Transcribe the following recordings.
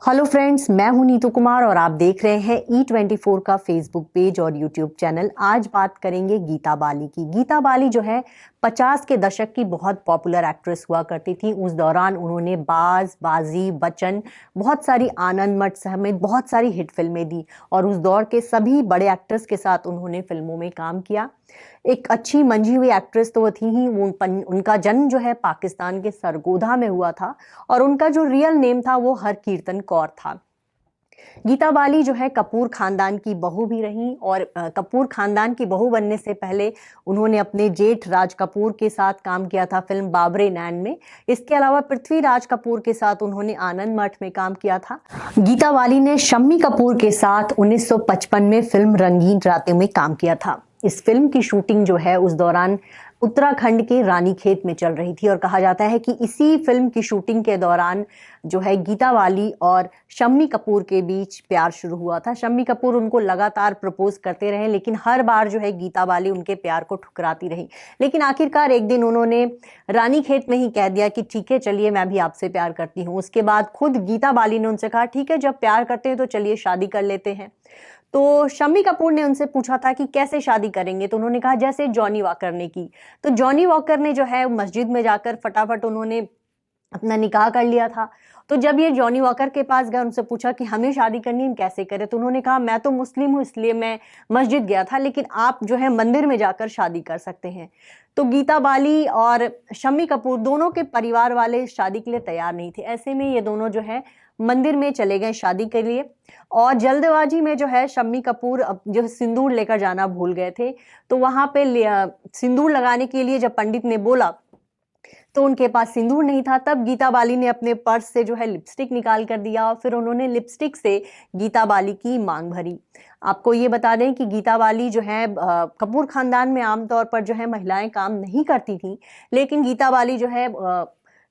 Hello friends, मैं हूं नीतू कुमार और आप देख रहे हैं E24 का फेसबुक पेज और यूट्यूब चैनल। आज बात करेंगे गीता बाली की। गीता बाली जो है 50 के दशक की बहुत पॉपुलर एक्ट्रेस हुआ करती थी। उस दौरान उन्होंने बाज, बाजी, बच्चन, बहुत सारी आनंद मठ समेत बहुत सारी हिट फिल्में दी और उस दौर के सभी बड़े एक्टर्स के साथ उन्होंने फिल्मों में काम किया। एक अच्छी मंझी हुई एक्ट्रेस तो वो थी ही। उनका जन्म जो है पाकिस्तान के सरगोधा में हुआ था और उनका जो रियल नेम था वो हरकीर्तन कौर था। गीता बाली जो है कपूर खानदान की बहू भी रही और कपूर खानदान की बहू बनने से पहले उन्होंने अपने जेठ राज कपूर के साथ काम किया था फिल्म बाबरे नैन में। इसके अलावा पृथ्वीराज कपूर के साथ उन्होंने आनंद मठ में काम किया था। गीता बाली ने शम्मी कपूर के साथ 1955 में फिल्म रंगीन रातें में काम किया था। इस फिल्म की शूटिंग जो है उस दौरान उत्तराखंड के रानीखेत में चल रही थी और कहा जाता है कि इसी फिल्म की शूटिंग के दौरान जो है गीता बाली और शम्मी कपूर के बीच प्यार शुरू हुआ था। शम्मी कपूर उनको लगातार प्रपोज करते रहे लेकिन हर बार जो है गीता बाली उनके प्यार को ठुकराती रही। लेकिन आखिरकार एक दिन उन्होंने रानीखेत में ही कह दिया कि ठीक है, चलिए मैं भी आपसे प्यार करती हूँ। उसके बाद खुद गीता बाली ने उनसे कहा ठीक है, जब प्यार करते हैं तो चलिए शादी कर लेते हैं। तो शम्मी कपूर ने उनसे पूछा था कि कैसे शादी करेंगे, तो उन्होंने कहा जैसे जॉनी वॉकर ने की। तो जॉनी वॉकर ने जो है मस्जिद में जाकर फटाफट उन्होंने अपना निकाह कर लिया था। तो जब ये जॉनी वॉकर के पास गए, उनसे पूछा कि हमें शादी करनी है, कैसे करें, तो उन्होंने कहा मैं तो मुस्लिम हूँ इसलिए मैं मस्जिद गया था, लेकिन आप जो है मंदिर में जाकर शादी कर सकते हैं। तो गीता बाली और शम्मी कपूर दोनों के परिवार वाले शादी के लिए तैयार नहीं थे। ऐसे में ये दोनों जो है मंदिर में चले गए शादी के लिए और जल्दबाजी में जो है शम्मी कपूर जो सिंदूर लेकर जाना भूल गए थे। तो वहां पे सिंदूर लगाने के लिए जब पंडित ने बोला तो उनके पास सिंदूर नहीं था। तब गीता बाली ने अपने पर्स से जो है लिपस्टिक निकाल कर दिया और फिर उन्होंने लिपस्टिक से गीता बाली की मांग भरी। आपको ये बता दें कि गीता बाली जो है कपूर खानदान में आमतौर पर जो है महिलाएं काम नहीं करती थी, लेकिन गीता बाली जो है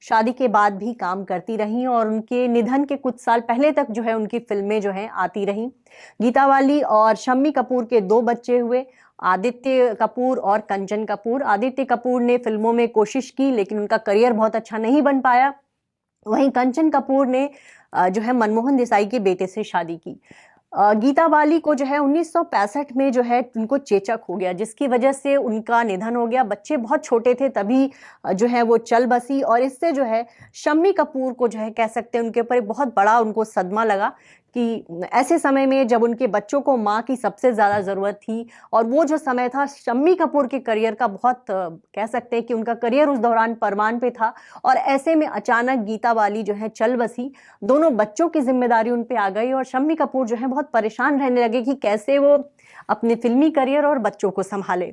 शादी के बाद भी काम करती रही और उनके निधन के कुछ साल पहले तक जो है उनकी फिल्में जो है आती रही। गीता बाली और शम्मी कपूर के दो बच्चे हुए, आदित्य कपूर और कंचन कपूर। आदित्य कपूर ने फिल्मों में कोशिश की लेकिन उनका करियर बहुत अच्छा नहीं बन पाया। वहीं कंचन कपूर ने जो है मनमोहन देसाई के बेटे से शादी की। गीता बाली को जो है 1965 में जो है उनको चेचक हो गया, जिसकी वजह से उनका निधन हो गया। बच्चे बहुत छोटे थे तभी जो है वो चल बसी और इससे जो है शम्मी कपूर को जो है कह सकते हैं उनके ऊपर एक बहुत बड़ा उनको सदमा लगा कि ऐसे समय में जब उनके बच्चों को माँ की सबसे ज्यादा जरूरत थी और वो जो समय था शम्मी कपूर के करियर का बहुत कह सकते हैं कि उनका करियर उस दौरान परवान पे था और ऐसे में अचानक गीता बाली जो है चल बसी। दोनों बच्चों की जिम्मेदारी उन पे आ गई और शम्मी कपूर जो है बहुत परेशान रहने लगे कि कैसे वो अपने फिल्मी करियर और बच्चों को संभाले।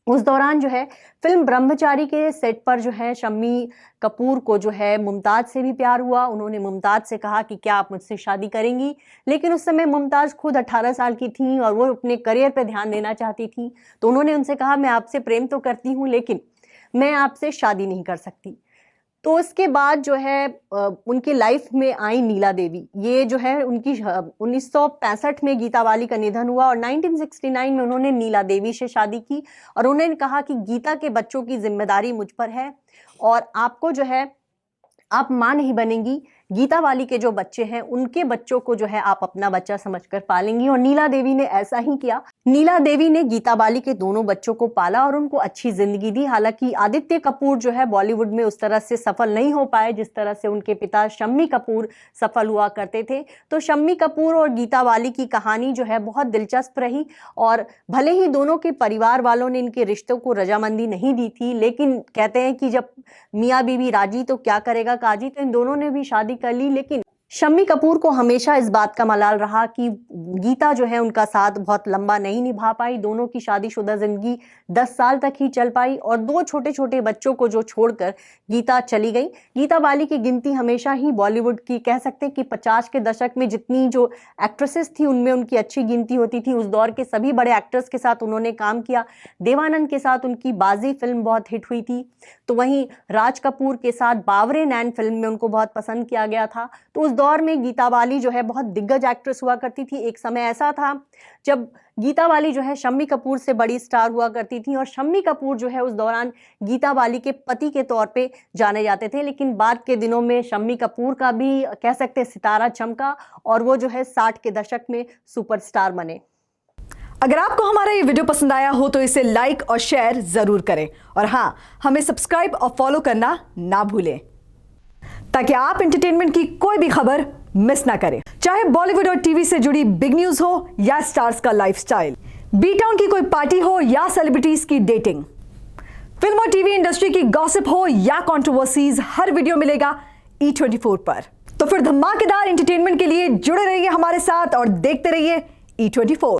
उस दौरान जो है फिल्म ब्रह्मचारी के सेट पर जो है शम्मी कपूर को जो है मुमताज से भी प्यार हुआ। उन्होंने मुमताज से कहा कि क्या आप मुझसे शादी करेंगी, लेकिन उस समय मुमताज खुद 18 साल की थी और वो अपने करियर पे ध्यान देना चाहती थी। तो उन्होंने उनसे कहा मैं आपसे प्रेम तो करती हूँ लेकिन मैं आपसे शादी नहीं कर सकती। तो उसके बाद जो है उनकी लाइफ में आई नीला देवी। ये जो है उनकी 1965 में गीता बाली का निधन हुआ और 1969 में उन्होंने नीला देवी से शादी की और उन्होंने कहा कि गीता के बच्चों की जिम्मेदारी मुझ पर है और आपको जो है आप मां नहीं बनेंगी, गीता बाली के जो बच्चे हैं उनके बच्चों को जो है आप अपना बच्चा समझकर पालेंगी। और नीला देवी ने ऐसा ही किया। नीला देवी ने गीता बाली के दोनों बच्चों को पाला और उनको अच्छी जिंदगी दी। हालांकि आदित्य कपूर जो है बॉलीवुड में उस तरह से सफल नहीं हो पाए जिस तरह से उनके पिता शम्मी कपूर सफल हुआ करते थे। तो शम्मी कपूर और गीता बाली की कहानी जो है बहुत दिलचस्प रही और भले ही दोनों के परिवार वालों ने इनके रिश्तों को रजामंदी नहीं दी थी, लेकिन कहते हैं कि जब मियाँ बीवी राजी तो क्या करेगा काजी। तो इन दोनों ने भी शादी कर ली, लेकिन शम्मी कपूर को हमेशा इस बात का मलाल रहा कि गीता जो है उनका साथ बहुत लंबा नहीं निभा पाई। दोनों की शादीशुदा जिंदगी 10 साल तक ही चल पाई और दो छोटे छोटे बच्चों को जो छोड़कर गीता चली गई। गीता बाली की गिनती हमेशा ही बॉलीवुड की कह सकते हैं कि 50 के दशक में जितनी जो एक्ट्रेसेस थी उनमें उनकी अच्छी गिनती होती थी। उस दौर के सभी बड़े एक्टर्स के साथ उन्होंने काम किया। देवानंद के साथ उनकी बाजी फिल्म बहुत हिट हुई थी। तो वहीं राज कपूर के साथ बावरे नैन फिल्म में उनको बहुत पसंद किया गया था। तो उस दौर में गीता बाली जो है बहुत दिग्गज एक्ट्रेस हुआ करती थी। एक समय ऐसा था जब गीता बाली जो है शम्मी कपूर से बड़ी स्टार हुआ करती थी और शम्मी कपूर जो है उस दौरान गीता बाली के पति के तौर पे जाने जाते थे। लेकिन बाद के दिनों में शम्मी कपूर का भी कह सकते हैं सितारा चमका और वो जो है 60 के दशक में सुपरस्टार बने। अगर आपको हमारा ये वीडियो पसंद आया हो तो इसे लाइक और शेयर जरूर करें और हाँ, हमें सब्सक्राइब और फॉलो करना ना भूलें ताकि आप एंटरटेनमेंट की कोई भी खबर मिस ना करें, चाहे बॉलीवुड और टीवी से जुड़ी बिग न्यूज हो या स्टार्स का लाइफस्टाइल, बी टाउन की कोई पार्टी हो या सेलिब्रिटीज की डेटिंग, फिल्म और टीवी इंडस्ट्री की गॉसिप हो या कंट्रोवर्सीज, हर वीडियो मिलेगा E24 पर। तो फिर धमाकेदार एंटरटेनमेंट के लिए जुड़े रहिए हमारे साथ और देखते रहिए E24।